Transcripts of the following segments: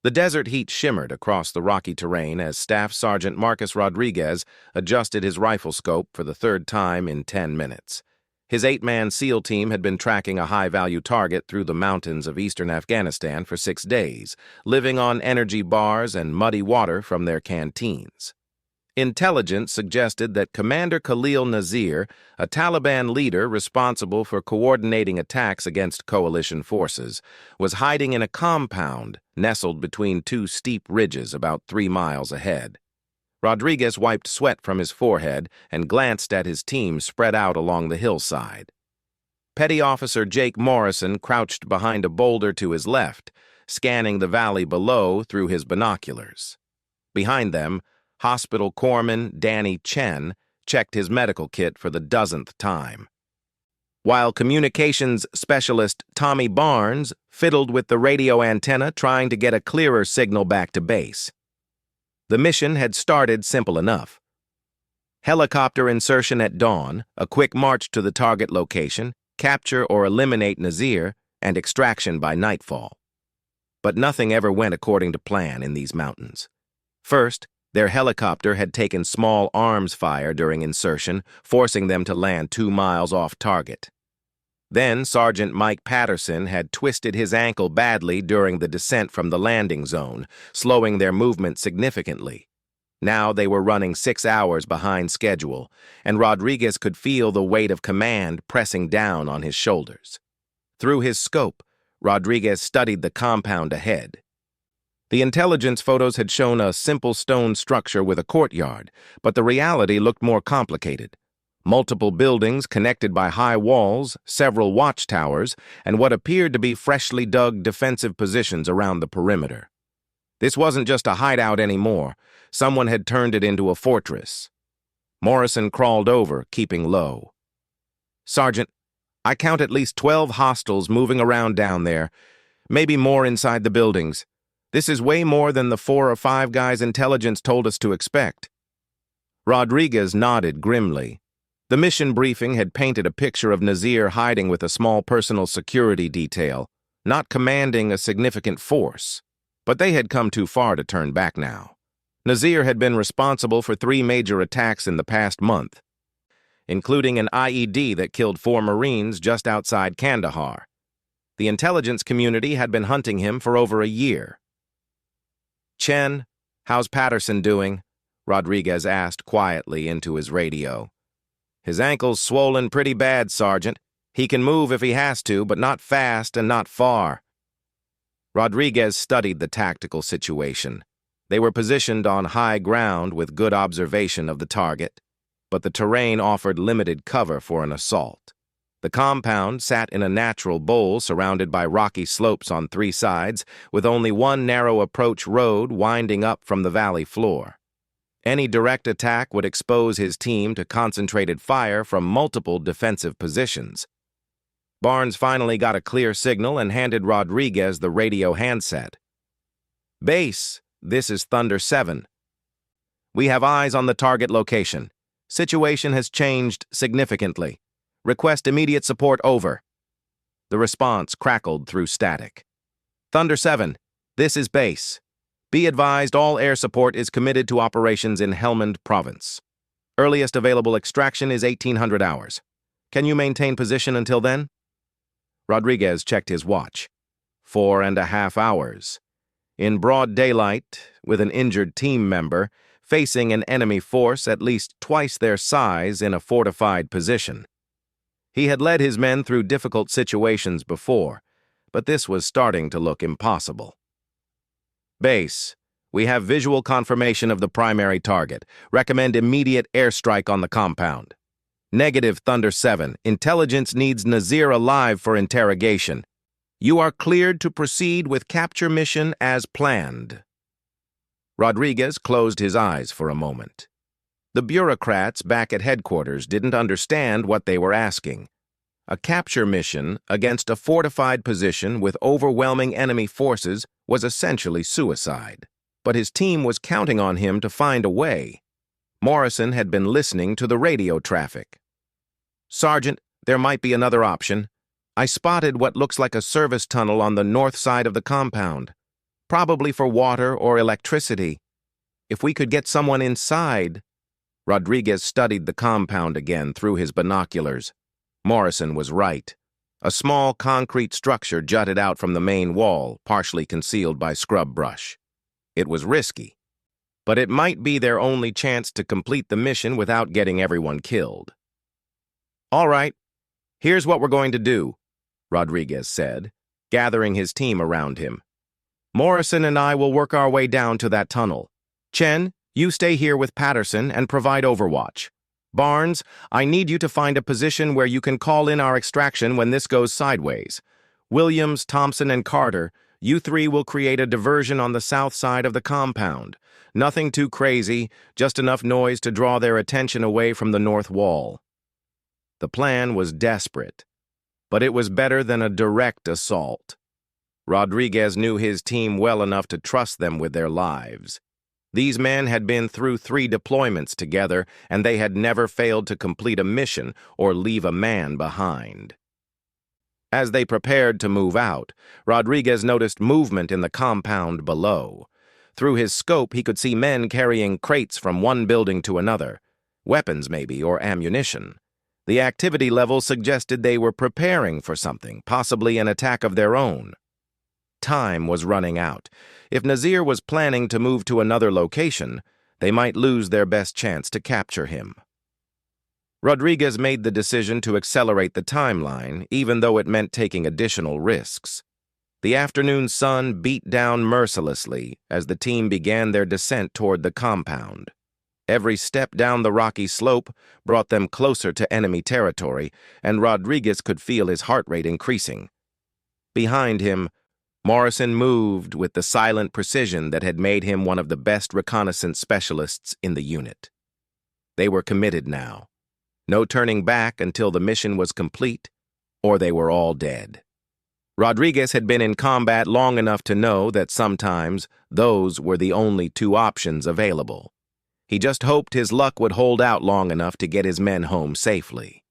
The desert heat shimmered across the rocky terrain as Staff Sergeant Marcus Rodriguez adjusted his rifle scope for the third time in 10 minutes. His 8-man SEAL team had been tracking a high-value target through the mountains of eastern Afghanistan for 6 days, living on energy bars and muddy water from their canteens. Intelligence suggested that Commander Khalil Nazir, a Taliban leader responsible for coordinating attacks against coalition forces, was hiding in a compound nestled between 2 steep ridges about 3 miles ahead. Rodriguez wiped sweat from his forehead and glanced at his team spread out along the hillside. Petty Officer Jake Morrison crouched behind a boulder to his left, scanning the valley below through his binoculars. Behind them, Hospital Corpsman Danny Chen checked his medical kit for the 10th time, while communications specialist Tommy Barnes fiddled with the radio antenna trying to get a clearer signal back to base. The mission had started simple enough. Helicopter insertion at dawn, a quick march to the target location, capture or eliminate Nazir, and extraction by nightfall. But nothing ever went according to plan in these mountains. First, their helicopter had taken small arms fire during insertion, forcing them to land 2 miles off target. Then Sergeant Mike Patterson had twisted his ankle badly during the descent from the landing zone, slowing their movement significantly. Now they were running 6 hours behind schedule, and Rodriguez could feel the weight of command pressing down on his shoulders. Through his scope, Rodriguez studied the compound ahead. The intelligence photos had shown a simple stone structure with a courtyard, but the reality looked more complicated. Multiple buildings connected by high walls, several watchtowers, and what appeared to be freshly dug defensive positions around the perimeter. This wasn't just a hideout anymore. Someone had turned it into a fortress. Morrison crawled over, keeping low. "Sergeant, I count at least 12 hostiles moving around down there, maybe more inside the buildings. This is way more than the 4 or 5 guys intelligence told us to expect." Rodriguez nodded grimly. The mission briefing had painted a picture of Nazir hiding with a small personal security detail, not commanding a significant force. But they had come too far to turn back now. Nazir had been responsible for 3 major attacks in the past month, including an IED that killed 4 Marines just outside Kandahar. The intelligence community had been hunting him for over a year. "Chen, how's Patterson doing?" Rodriguez asked quietly into his radio. "His ankle's swollen pretty bad, Sergeant. He can move if he has to, but not fast and not far." Rodriguez studied the tactical situation. They were positioned on high ground with good observation of the target, but the terrain offered limited cover for an assault. The compound sat in a natural bowl surrounded by rocky slopes on 3 sides, with only one narrow approach road winding up from the valley floor. Any direct attack would expose his team to concentrated fire from multiple defensive positions. Barnes finally got a clear signal and handed Rodriguez the radio handset. "Base, this is Thunder 7. We have eyes on the target location. Situation has changed significantly. Request immediate support over." The response crackled through static. "Thunder 7, this is Base. Be advised all air support is committed to operations in Helmand Province. Earliest available extraction is 1800 hours. Can you maintain position until then?" Rodriguez checked his watch. 4.5 hours. In broad daylight, with an injured team member, facing an enemy force at least twice their size in a fortified position. He had led his men through difficult situations before, but this was starting to look impossible. "Base, we have visual confirmation of the primary target. Recommend immediate airstrike on the compound." "Negative, Thunder 7. Intelligence needs Nazir alive for interrogation. You are cleared to proceed with capture mission as planned." Rodriguez closed his eyes for a moment. The bureaucrats back at headquarters didn't understand what they were asking. A capture mission against a fortified position with overwhelming enemy forces was essentially suicide. But his team was counting on him to find a way. Morrison had been listening to the radio traffic. "Sergeant, there might be another option. I spotted what looks like a service tunnel on the north side of the compound. probably for water or electricity. If we could get someone inside. Rodriguez studied the compound again through his binoculars. Morrison was right. A small concrete structure jutted out from the main wall, partially concealed by scrub brush. It was risky, but it might be their only chance to complete the mission without getting everyone killed. "All right, here's what we're going to do," Rodriguez said, gathering his team around him. "Morrison and I will work our way down to that tunnel. Chen, you stay here with Patterson and provide overwatch. Barnes, I need you to find a position where you can call in our extraction when this goes sideways. Williams, Thompson, and Carter, you three will create a diversion on the south side of the compound. Nothing too crazy, just enough noise to draw their attention away from the north wall." The plan was desperate, but it was better than a direct assault. Rodriguez knew his team well enough to trust them with their lives. These men had been through 3 deployments together, and they had never failed to complete a mission or leave a man behind. As they prepared to move out, Rodriguez noticed movement in the compound below. Through his scope, he could see men carrying crates from one building to another, weapons maybe, or ammunition. The activity level suggested they were preparing for something, possibly an attack of their own. Time was running out. If Nazir was planning to move to another location, they might lose their best chance to capture him. Rodriguez made the decision to accelerate the timeline, even though it meant taking additional risks. The afternoon sun beat down mercilessly as the team began their descent toward the compound. Every step down the rocky slope brought them closer to enemy territory, and Rodriguez could feel his heart rate increasing. Behind him, Morrison moved with the silent precision that had made him one of the best reconnaissance specialists in the unit. They were committed now. No turning back until the mission was complete, or they were all dead. Rodriguez had been in combat long enough to know that sometimes those were the only 2 options available. He just hoped his luck would hold out long enough to get his men home safely.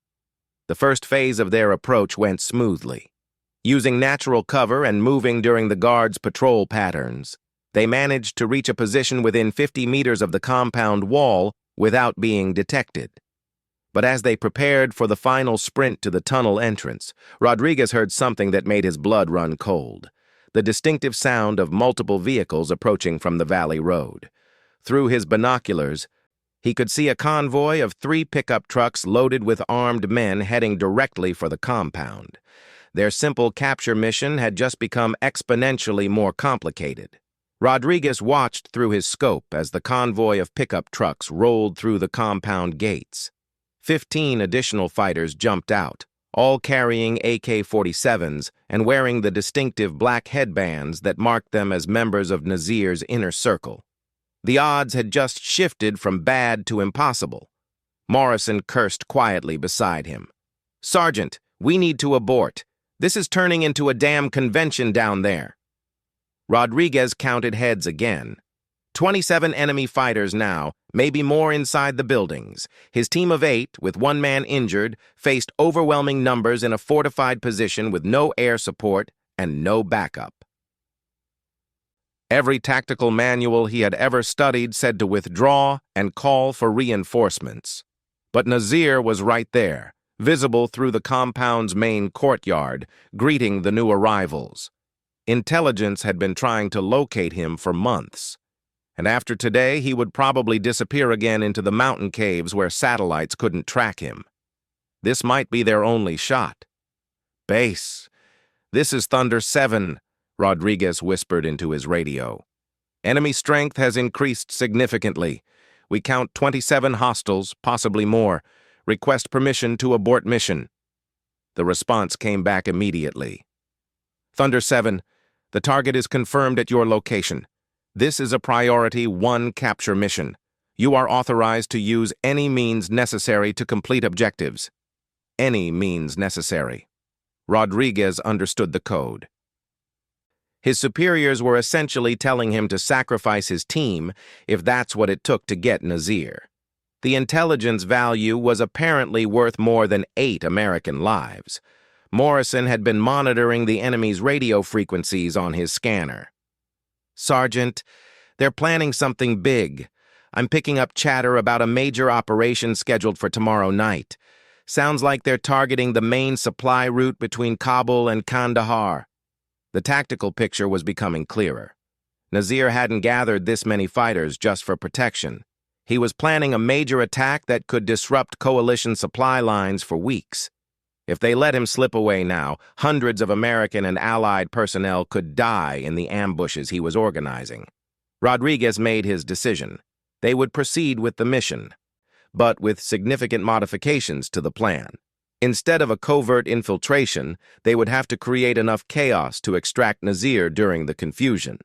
The first phase of their approach went smoothly. Using natural cover and moving during the guards' patrol patterns, they managed to reach a position within 50 meters of the compound wall without being detected. But as they prepared for the final sprint to the tunnel entrance, Rodriguez heard something that made his blood run cold: the distinctive sound of multiple vehicles approaching from the valley road. Through his binoculars, he could see a convoy of 3 pickup trucks loaded with armed men heading directly for the compound. Their simple capture mission had just become exponentially more complicated. Rodriguez watched through his scope as the convoy of pickup trucks rolled through the compound gates. 15 additional fighters jumped out, all carrying AK-47s and wearing the distinctive black headbands that marked them as members of Nazir's inner circle. The odds had just shifted from bad to impossible. Morrison cursed quietly beside him. "Sergeant, we need to abort. This is turning into a damn convention down there." Rodriguez counted heads again. 27 enemy fighters now, maybe more inside the buildings. His team of 8, with 1 man injured, faced overwhelming numbers in a fortified position with no air support and no backup. Every tactical manual he had ever studied said to withdraw and call for reinforcements. But Nazir was right there, visible through the compound's main courtyard, greeting the new arrivals. Intelligence had been trying to locate him for months, and after today he would probably disappear again into the mountain caves where satellites couldn't track him. This might be their only shot. "Base, this is Thunder 7, Rodriguez whispered into his radio. "Enemy strength has increased significantly. We count 27 hostiles, possibly more. Request permission to abort mission." The response came back immediately. "Thunder 7, the target is confirmed at your location. This is a priority 1 capture mission. You are authorized to use any means necessary to complete objectives." Any means necessary. Rodriguez understood the code. His superiors were essentially telling him to sacrifice his team if that's what it took to get Nazir. The intelligence value was apparently worth more than 8 American lives. Morrison had been monitoring the enemy's radio frequencies on his scanner. "Sergeant, they're planning something big. I'm picking up chatter about a major operation scheduled for tomorrow night. Sounds like they're targeting the main supply route between Kabul and Kandahar." The tactical picture was becoming clearer. Nazir hadn't gathered this many fighters just for protection. He was planning a major attack that could disrupt coalition supply lines for weeks. If they let him slip away now, hundreds of American and Allied personnel could die in the ambushes he was organizing. Rodriguez made his decision. They would proceed with the mission, but with significant modifications to the plan. Instead of a covert infiltration, they would have to create enough chaos to extract Nazir during the confusion.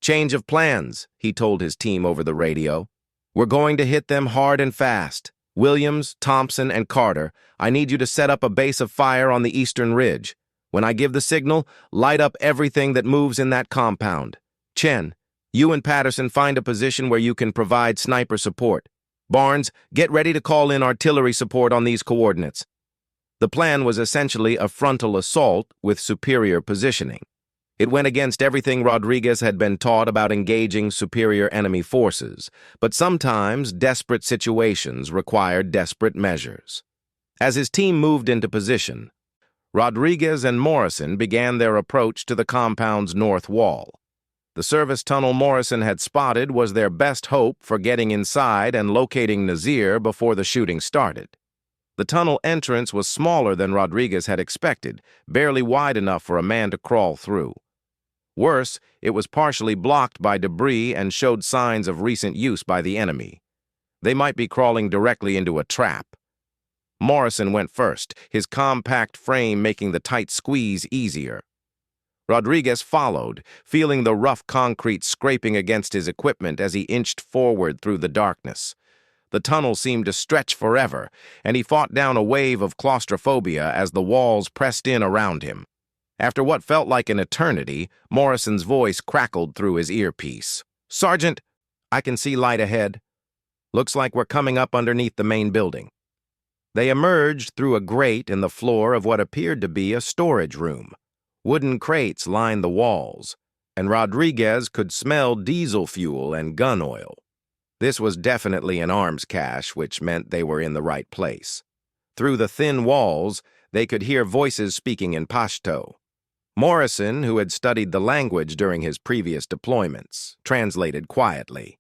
"Change of plans," he told his team over the radio. "We're going to hit them hard and fast. Williams, Thompson, and Carter, I need you to set up a base of fire on the eastern ridge. When I give the signal, light up everything that moves in that compound. Chen, you and Patterson find a position where you can provide sniper support. Barnes, get ready to call in artillery support on these coordinates." The plan was essentially a frontal assault with superior positioning. It went against everything Rodriguez had been taught about engaging superior enemy forces, but sometimes desperate situations required desperate measures. As his team moved into position, Rodriguez and Morrison began their approach to the compound's north wall. The service tunnel Morrison had spotted was their best hope for getting inside and locating Nazir before the shooting started. The tunnel entrance was smaller than Rodriguez had expected, barely wide enough for a man to crawl through. Worse, it was partially blocked by debris and showed signs of recent use by the enemy. They might be crawling directly into a trap. Morrison went first, his compact frame making the tight squeeze easier. Rodriguez followed, feeling the rough concrete scraping against his equipment as he inched forward through the darkness. The tunnel seemed to stretch forever, and he fought down a wave of claustrophobia as the walls pressed in around him. After what felt like an eternity, Morrison's voice crackled through his earpiece. "Sergeant, I can see light ahead. Looks like we're coming up underneath the main building." They emerged through a grate in the floor of what appeared to be a storage room. Wooden crates lined the walls, and Rodriguez could smell diesel fuel and gun oil. This was definitely an arms cache, which meant they were in the right place. Through the thin walls, they could hear voices speaking in Pashto. Morrison, who had studied the language during his previous deployments, translated quietly.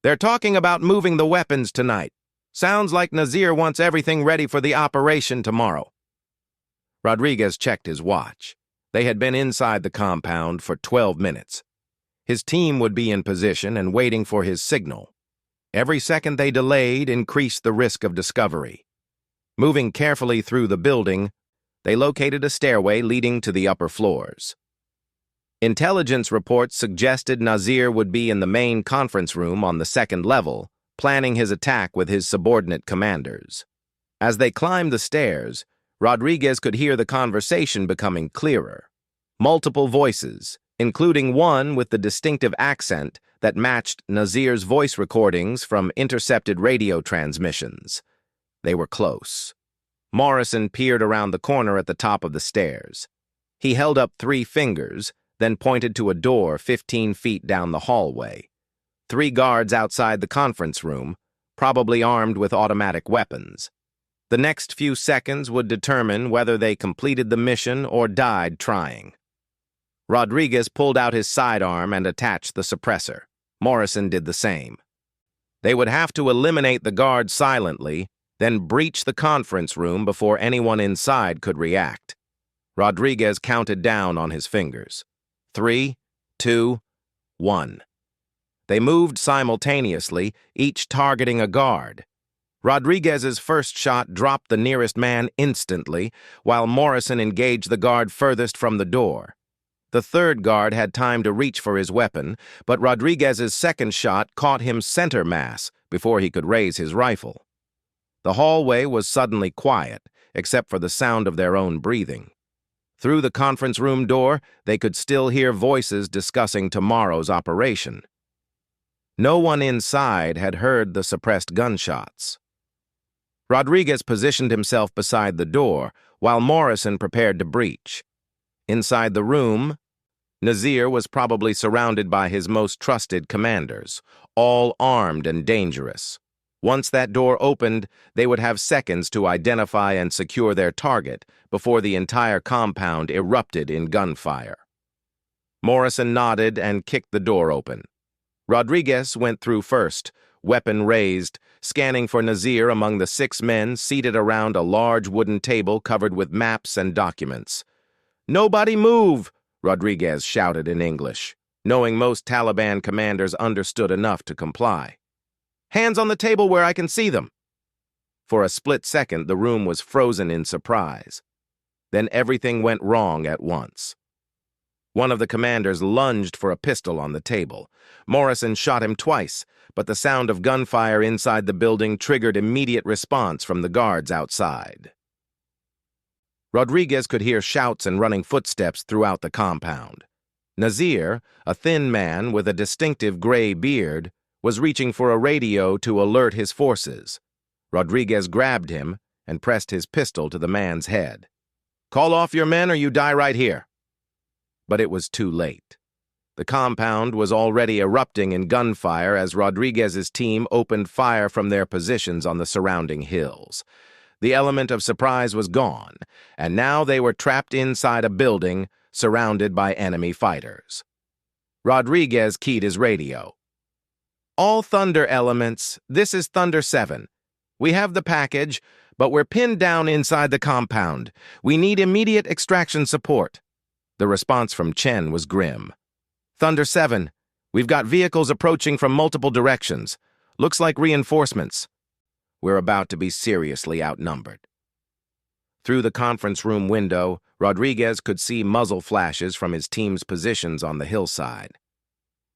"They're talking about moving the weapons tonight. Sounds like Nazir wants everything ready for the operation tomorrow." Rodriguez checked his watch. They had been inside the compound for 12 minutes. His team would be in position and waiting for his signal. Every second they delayed increased the risk of discovery. Moving carefully through the building, they located a stairway leading to the upper floors. Intelligence reports suggested Nazir would be in the main conference room on the second level, planning his attack with his subordinate commanders. As they climbed the stairs, Rodriguez could hear the conversation becoming clearer. Multiple voices, including one with the distinctive accent that matched Nazir's voice recordings from intercepted radio transmissions. They were close. Morrison peered around the corner at the top of the stairs. He held up 3 fingers, then pointed to a door 15 feet down the hallway. 3 guards outside the conference room, probably armed with automatic weapons. The next few seconds would determine whether they completed the mission or died trying. Rodriguez pulled out his sidearm and attached the suppressor. Morrison did the same. They would have to eliminate the guards silently, then breach the conference room before anyone inside could react. Rodriguez counted down on his fingers. 3, 2, 1. They moved simultaneously, each targeting a guard. Rodriguez's first shot dropped the nearest man instantly, while Morrison engaged the guard furthest from the door. The third guard had time to reach for his weapon, but Rodriguez's second shot caught him center mass before he could raise his rifle. The hallway was suddenly quiet, except for the sound of their own breathing. Through the conference room door, they could still hear voices discussing tomorrow's operation. No one inside had heard the suppressed gunshots. Rodriguez positioned himself beside the door, while Morrison prepared to breach. Inside the room, Nazir was probably surrounded by his most trusted commanders, all armed and dangerous. Once that door opened, they would have seconds to identify and secure their target before the entire compound erupted in gunfire. Morrison nodded and kicked the door open. Rodriguez went through first, weapon raised, scanning for Nazir among the 6 men seated around a large wooden table covered with maps and documents. "Nobody move!" Rodriguez shouted in English, knowing most Taliban commanders understood enough to comply. "Hands on the table where I can see them." For a split second, the room was frozen in surprise. Then everything went wrong at once. One of the commanders lunged for a pistol on the table. Morrison shot him twice, but the sound of gunfire inside the building triggered immediate response from the guards outside. Rodriguez could hear shouts and running footsteps throughout the compound. Nazir, a thin man with a distinctive gray beard, was reaching for a radio to alert his forces. Rodriguez grabbed him and pressed his pistol to the man's head. "Call off your men or you die right here." But it was too late. The compound was already erupting in gunfire as Rodriguez's team opened fire from their positions on the surrounding hills. The element of surprise was gone, and now they were trapped inside a building surrounded by enemy fighters. Rodriguez keyed his radio. "All Thunder elements, this is Thunder 7. We have the package, but we're pinned down inside the compound. We need immediate extraction support." The response from Chen was grim. "Thunder 7, we've got vehicles approaching from multiple directions. Looks like reinforcements. We're about to be seriously outnumbered." Through the conference room window, Rodriguez could see muzzle flashes from his team's positions on the hillside.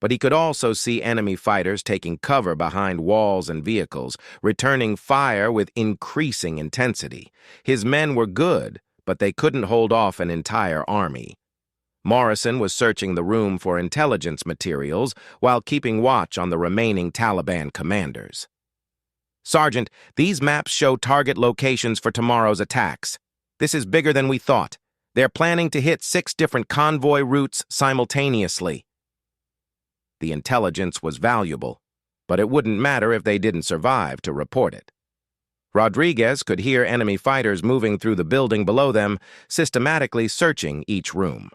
But he could also see enemy fighters taking cover behind walls and vehicles, returning fire with increasing intensity. His men were good, but they couldn't hold off an entire army. Morrison was searching the room for intelligence materials while keeping watch on the remaining Taliban commanders. "Sergeant, these maps show target locations for tomorrow's attacks. This is bigger than we thought. They're planning to hit 6 different convoy routes simultaneously." The intelligence was valuable, but it wouldn't matter if they didn't survive to report it. Rodriguez could hear enemy fighters moving through the building below them, systematically searching each room.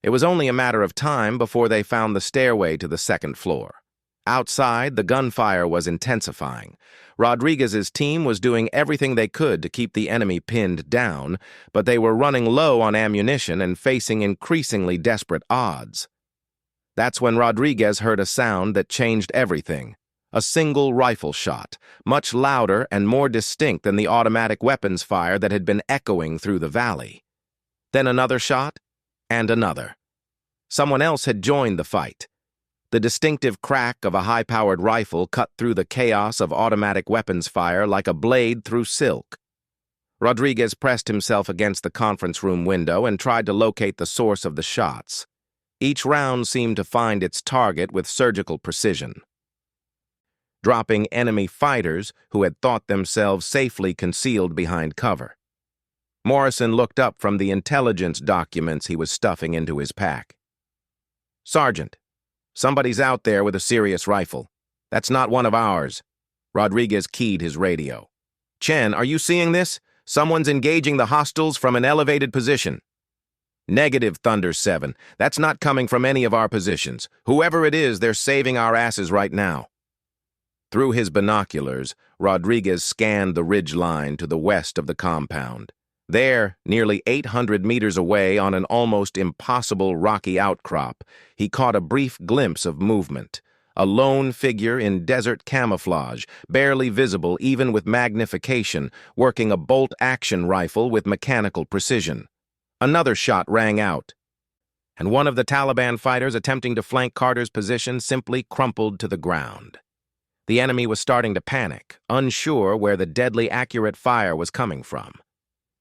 It was only a matter of time before they found the stairway to the 2nd floor. Outside, the gunfire was intensifying. Rodriguez's team was doing everything they could to keep the enemy pinned down, but they were running low on ammunition and facing increasingly desperate odds. That's when Rodriguez heard a sound that changed everything. A single rifle shot, much louder and more distinct than the automatic weapons fire that had been echoing through the valley. Then another shot, and another. Someone else had joined the fight. The distinctive crack of a high-powered rifle cut through the chaos of automatic weapons fire like a blade through silk. Rodriguez pressed himself against the conference room window and tried to locate the source of the shots. Each round seemed to find its target with surgical precision, dropping enemy fighters who had thought themselves safely concealed behind cover. Morrison looked up from the intelligence documents he was stuffing into his pack. "Sergeant, somebody's out there with a serious rifle. That's not one of ours." Rodriguez keyed his radio. "Chen, are you seeing this? Someone's engaging the hostiles from an elevated position." "Negative, Thunder 7. That's not coming from any of our positions. Whoever it is, they're saving our asses right now." Through his binoculars, Rodriguez scanned the ridge line to the west of the compound. There, nearly 800 meters away on an almost impossible rocky outcrop, he caught a brief glimpse of movement. A lone figure in desert camouflage, barely visible even with magnification, working a bolt-action rifle with mechanical precision. Another shot rang out, and one of the Taliban fighters attempting to flank Carter's position simply crumpled to the ground. The enemy was starting to panic, unsure where the deadly accurate fire was coming from.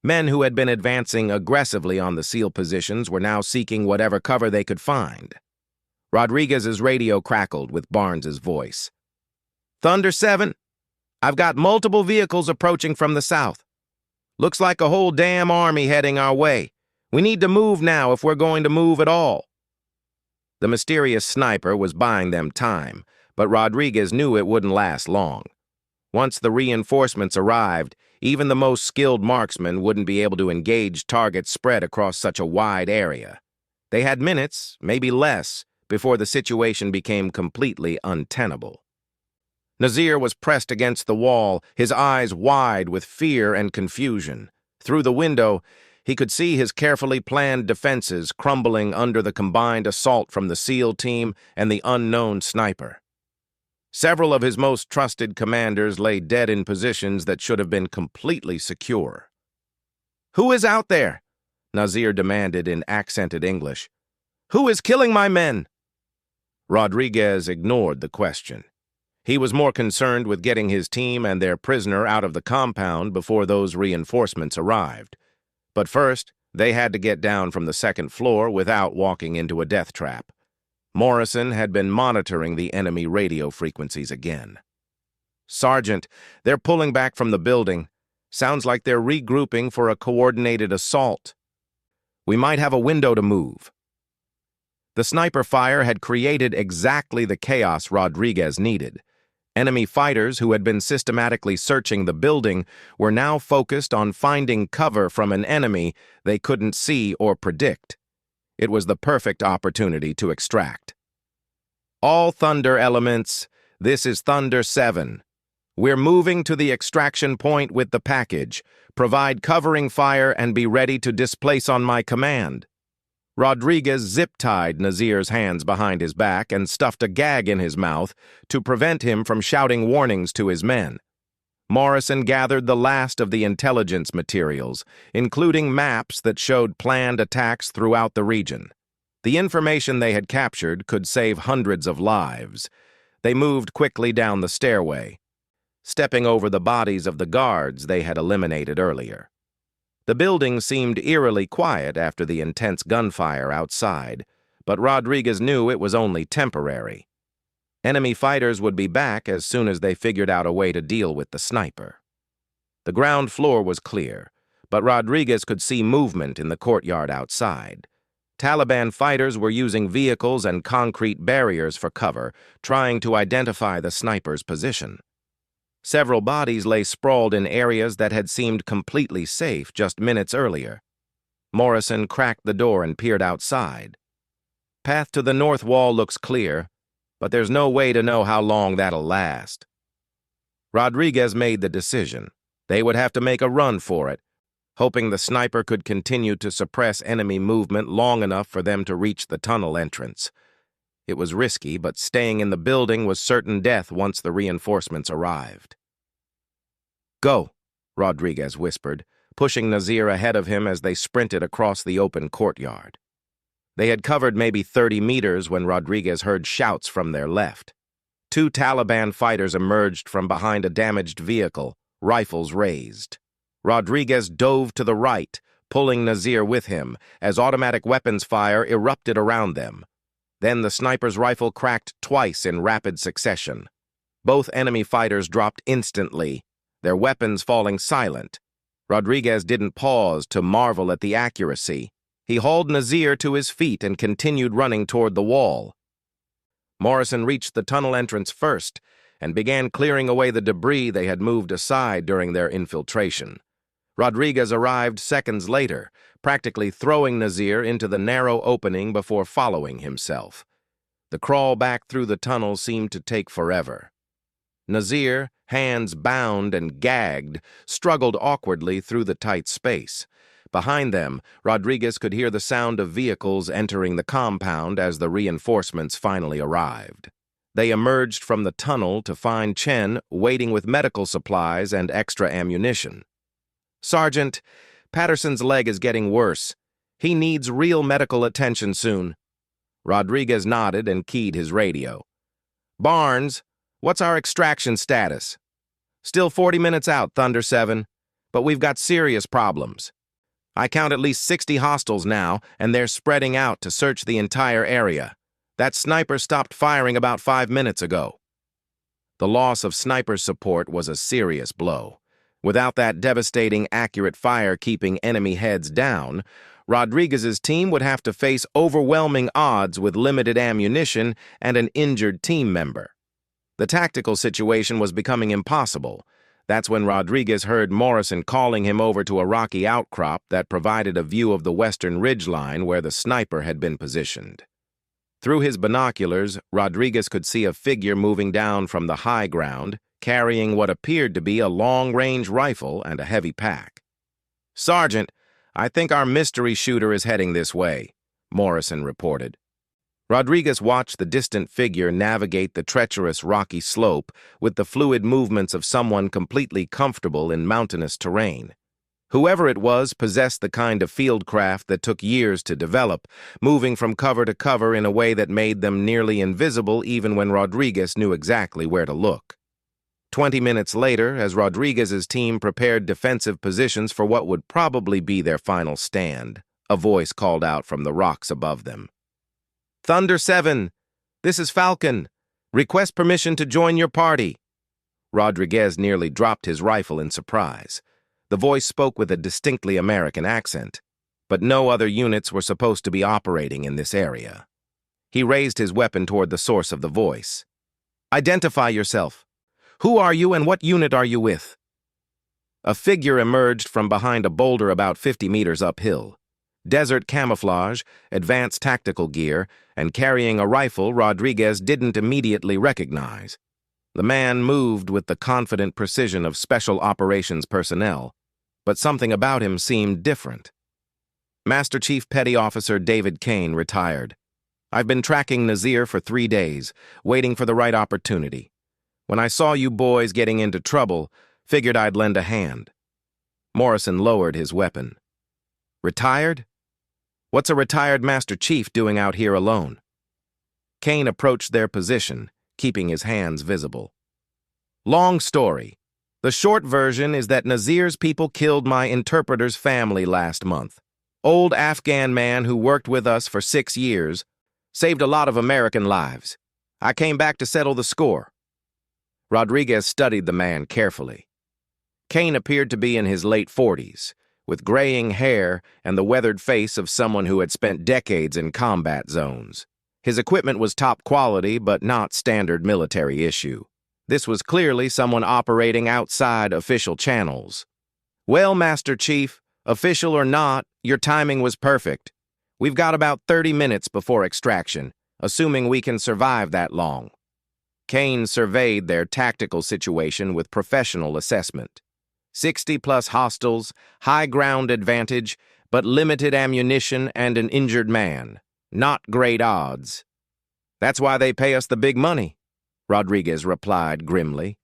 Men who had been advancing aggressively on the SEAL positions were now seeking whatever cover they could find. Rodriguez's radio crackled with Barnes's voice. "Thunder 7, I've got multiple vehicles approaching from the south. Looks like a whole damn army heading our way. We need to move now if we're going to move at all." The mysterious sniper was buying them time, but Rodriguez knew it wouldn't last long. Once the reinforcements arrived, even the most skilled marksman wouldn't be able to engage targets spread across such a wide area. They had minutes, maybe less, before the situation became completely untenable. Nazir was pressed against the wall, his eyes wide with fear and confusion. Through the window, he could see his carefully planned defenses crumbling under the combined assault from the SEAL team and the unknown sniper. Several of his most trusted commanders lay dead in positions that should have been completely secure. "Who is out there?" Nazir demanded in accented English. "Who is killing my men?" Rodriguez ignored the question. He was more concerned with getting his team and their prisoner out of the compound before those reinforcements arrived. But first, they had to get down from the second floor without walking into a death trap. Morrison had been monitoring the enemy radio frequencies again. "Sergeant, they're pulling back from the building. Sounds like they're regrouping for a coordinated assault. We might have a window to move." The sniper fire had created exactly the chaos Rodriguez needed. Enemy fighters who had been systematically searching the building were now focused on finding cover from an enemy they couldn't see or predict. It was the perfect opportunity to extract. "All Thunder elements, this is Thunder 7. We're moving to the extraction point with the package. Provide covering fire and be ready to displace on my command." Rodriguez zip-tied Nazir's hands behind his back and stuffed a gag in his mouth to prevent him from shouting warnings to his men. Morrison gathered the last of the intelligence materials, including maps that showed planned attacks throughout the region. The information they had captured could save hundreds of lives. They moved quickly down the stairway, stepping over the bodies of the guards they had eliminated earlier. The building seemed eerily quiet after the intense gunfire outside, but Rodriguez knew it was only temporary. Enemy fighters would be back as soon as they figured out a way to deal with the sniper. The ground floor was clear, but Rodriguez could see movement in the courtyard outside. Taliban fighters were using vehicles and concrete barriers for cover, trying to identify the sniper's position. Several bodies lay sprawled in areas that had seemed completely safe just minutes earlier. Morrison cracked the door and peered outside. "Path to the north wall looks clear, but there's no way to know how long that'll last." Rodriguez made the decision. They would have to make a run for it, hoping the sniper could continue to suppress enemy movement long enough for them to reach the tunnel entrance. It was risky, but staying in the building was certain death once the reinforcements arrived. "Go," Rodriguez whispered, pushing Nazir ahead of him as they sprinted across the open courtyard. They had covered maybe 30 meters when Rodriguez heard shouts from their left. Two Taliban fighters emerged from behind a damaged vehicle, rifles raised. Rodriguez dove to the right, pulling Nazir with him, as automatic weapons fire erupted around them. Then the sniper's rifle cracked twice in rapid succession. Both enemy fighters dropped instantly, their weapons falling silent. Rodriguez didn't pause to marvel at the accuracy. He hauled Nazir to his feet and continued running toward the wall. Morrison reached the tunnel entrance first and began clearing away the debris they had moved aside during their infiltration. Rodriguez arrived seconds later, practically throwing Nazir into the narrow opening before following himself. The crawl back through the tunnel seemed to take forever. Nazir, hands bound and gagged, struggled awkwardly through the tight space. Behind them, Rodriguez could hear the sound of vehicles entering the compound as the reinforcements finally arrived. They emerged from the tunnel to find Chen waiting with medical supplies and extra ammunition. "Sergeant, Patterson's leg is getting worse. He needs real medical attention soon." Rodriguez nodded and keyed his radio. "Barnes, what's our extraction status?" "Still 40 minutes out, Thunder 7, but we've got serious problems. I count at least 60 hostiles now, and they're spreading out to search the entire area. That sniper stopped firing about 5 minutes ago." The loss of sniper support was a serious blow. Without that devastating, accurate fire keeping enemy heads down, Rodriguez's team would have to face overwhelming odds with limited ammunition and an injured team member. The tactical situation was becoming impossible. That's when Rodriguez heard Morrison calling him over to a rocky outcrop that provided a view of the western ridgeline where the sniper had been positioned. Through his binoculars, Rodriguez could see a figure moving down from the high ground, carrying what appeared to be a long-range rifle and a heavy pack. "Sergeant, I think our mystery shooter is heading this way," Morrison reported. Rodriguez watched the distant figure navigate the treacherous rocky slope with the fluid movements of someone completely comfortable in mountainous terrain. Whoever it was possessed the kind of fieldcraft that took years to develop, moving from cover to cover in a way that made them nearly invisible even when Rodriguez knew exactly where to look. 20 minutes later, as Rodriguez's team prepared defensive positions for what would probably be their final stand, a voice called out from the rocks above them. "Thunder 7, this is Falcon. Request permission to join your party." Rodriguez nearly dropped his rifle in surprise. The voice spoke with a distinctly American accent, but no other units were supposed to be operating in this area. He raised his weapon toward the source of the voice. "Identify yourself. Who are you and what unit are you with?" A figure emerged from behind a boulder about 50 meters uphill. Desert camouflage, advanced tactical gear, and carrying a rifle Rodriguez didn't immediately recognize. The man moved with the confident precision of special operations personnel, but something about him seemed different. Master Chief Petty Officer David Kane retired. "I've been tracking Nazir for 3 days, waiting for the right opportunity. When I saw you boys getting into trouble, figured I'd lend a hand." Morrison lowered his weapon. "Retired? What's a retired Master Chief doing out here alone?" Kane approached their position, keeping his hands visible. "Long story. The short version is that Nazir's people killed my interpreter's family last month. Old Afghan man who worked with us for 6 years, saved a lot of American lives. I came back to settle the score." Rodriguez studied the man carefully. Kane appeared to be in his late 40s, with graying hair and the weathered face of someone who had spent decades in combat zones. His equipment was top quality, but not standard military issue. This was clearly someone operating outside official channels. "Well, Master Chief, official or not, your timing was perfect. We've got about 30 minutes before extraction, assuming we can survive that long." Kane surveyed their tactical situation with professional assessment. 60-plus hostiles, high ground advantage, but limited ammunition and an injured man. Not great odds. "That's why they pay us the big money," Rodriguez replied grimly.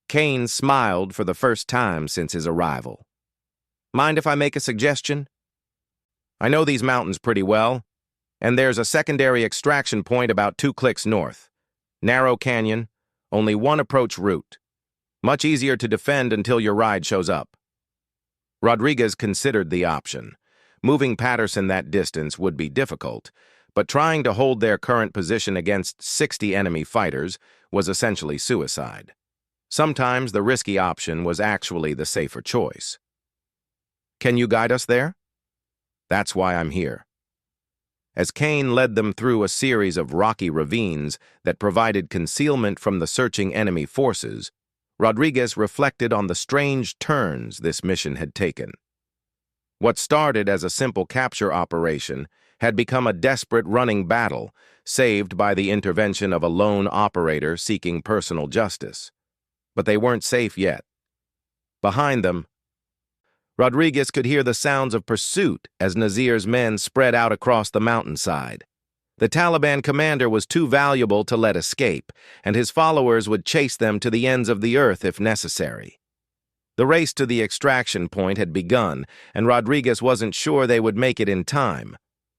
Kane smiled for the first time since his arrival. "Mind if I make a suggestion? I know these mountains pretty well, and there's a secondary extraction point about 2 clicks north. Narrow canyon, only one approach route. Much easier to defend until your ride shows up." Rodriguez considered the option. Moving Patterson that distance would be difficult, but trying to hold their current position against 60 enemy fighters was essentially suicide. Sometimes the risky option was actually the safer choice. "Can you guide us there?" "That's why I'm here." As Kane led them through a series of rocky ravines that provided concealment from the searching enemy forces, Rodriguez reflected on the strange turns this mission had taken. What started as a simple capture operation had become a desperate running battle, saved by the intervention of a lone operator seeking personal justice. But they weren't safe yet. Behind them, Rodriguez could hear the sounds of pursuit as Nazir's men spread out across the mountainside. The Taliban commander was too valuable to let escape, and his followers would chase them to the ends of the earth if necessary. The race to the extraction point had begun, and Rodriguez wasn't sure they would make it in time.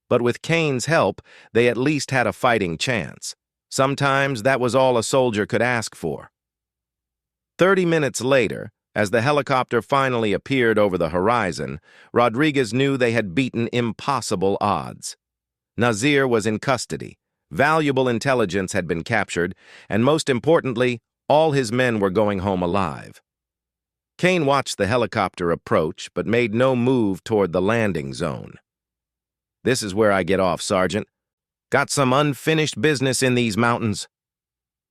But with Kane's help, they at least had a fighting chance. Sometimes that was all a soldier could ask for. 30 minutes later, as the helicopter finally appeared over the horizon, Rodriguez knew they had beaten impossible odds. Nazir was in custody, valuable intelligence had been captured, and most importantly, all his men were going home alive. Kane watched the helicopter approach, but made no move toward the landing zone. This is where I get off, Sergeant. Got some unfinished business in these mountains."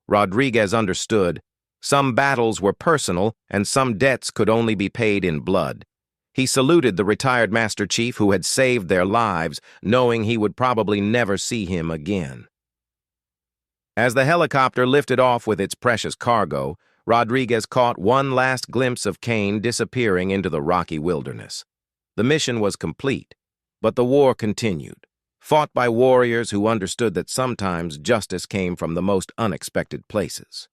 Rodriguez understood. Some battles were personal, and some debts could only be paid in blood. He saluted the retired Master Chief who had saved their lives, knowing he would probably never see him again. As the helicopter lifted off with its precious cargo, Rodriguez caught one last glimpse of Kane disappearing into the rocky wilderness. The mission was complete, but the war continued, fought by warriors who understood that sometimes justice came from the most unexpected places.